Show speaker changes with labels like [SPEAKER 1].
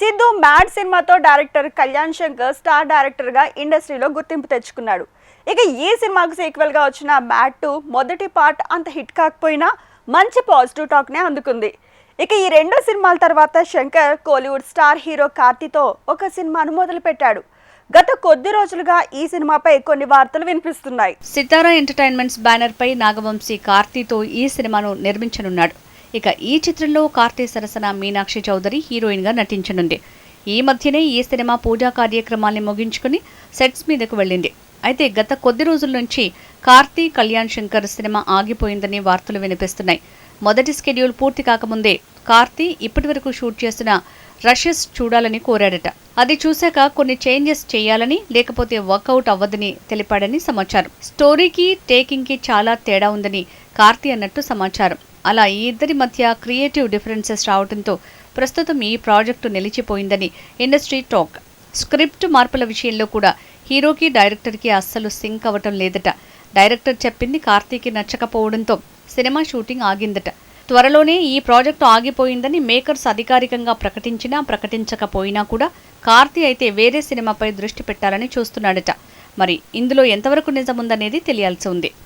[SPEAKER 1] Siddhu mad సినిమాతో director Kalyan Shankar star director గా ఇండస్ట్రీలో గుర్తింపు తెచ్చుకున్నాడు. ఇక ఈ సినిమాకు సీక్వెల్ గా వచ్చిన మ్యాడ్ 2 మొదటి పార్ట్ అంత హిట్ కాకపోయినా మంచి పాజిటివ్ టాక్ నే అందుకుంది. ఇక ఈ రెండు సినిమాల తర్వాత శంకర్ కోలీవుడ్ స్టార్ హీరో కార్తీతో ఒక సినిమాను మొదలుపెట్టాడు. గత కొద్ది రోజులుగా ఈ సినిమాపై కొన్ని వార్తలు వినిపిస్తున్నాయి.
[SPEAKER 2] సితారా ఎంటర్టైన్మెంట్స్ బ్యానర్ పై నాగవంశీ కార్తీతో ఈ సినిమాను నిర్మించనున్నాడు. ఇక ఈ చిత్రంలో కార్తీ సరసన మీనాక్షి చౌదరి హీరోయిన్ గా నటించనుంది. ఈ మధ్యనే ఈ సినిమా పూజా కార్యక్రమాల్ని ముగించుకుని సెట్స్ మీదకు వెళ్ళింది. అయితే గత కొద్ది రోజుల నుంచి కార్తీ కళ్యాణ్ శంకర్ సినిమా ఆగిపోయిందని వార్తలు వినిపిస్తున్నాయి. మొదటి స్కెడ్యూల్ పూర్తి కాకముందే కార్తీ ఇప్పటివరకు షూట్ చేసిన రషెస్ చూడాలని కోరాడట. అది చూశాక కొన్ని చేంజెస్ చేయాలని, లేకపోతే వర్కౌట్ అవ్వదని తెలిపాడని సమాచారం. స్టోరీకి టేకింగ్ కి చాలా తేడా ఉందని కార్తీ అన్నట్టు సమాచారం. అలా ఈ ఇద్దరి మధ్య క్రియేటివ్ డిఫరెన్సెస్ రావడంతో ప్రస్తుతం ఈ ప్రాజెక్టు నిలిచిపోయిందని ఇండస్ట్రీ టాక్. స్క్రిప్ట్ మార్పుల విషయంలో కూడా హీరోకి డైరెక్టర్కి అస్సలు సింక్ అవ్వటం లేదట. డైరెక్టర్ చెప్పింది కార్తీకి నచ్చకపోవడంతో సినిమా షూటింగ్ ఆగిందట. త్వరలోనే ఈ ప్రాజెక్టు ఆగిపోయిందని మేకర్స్ అధికారికంగా ప్రకటించినా ప్రకటించకపోయినా కూడా కార్తీ అయితే వేరే సినిమాపై దృష్టి పెట్టాలని చూస్తున్నాడట. మరి ఇందులో ఎంతవరకు నిజముందనేది తెలియాల్సి ఉంది.